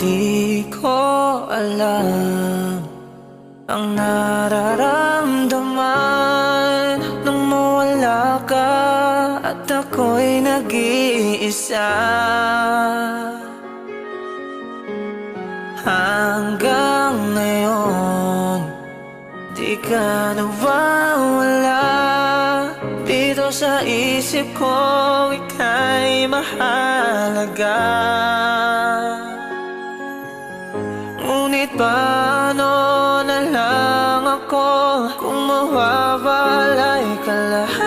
Di ko alam ang nararamdaman nung mawala ka at ako'y nag-iisa. Hanggang ngayon, di ka nawawala dito sa isip ko, ika'y mahalaga. Ngunit paano na lang ako kung mawawala'y ka lahat?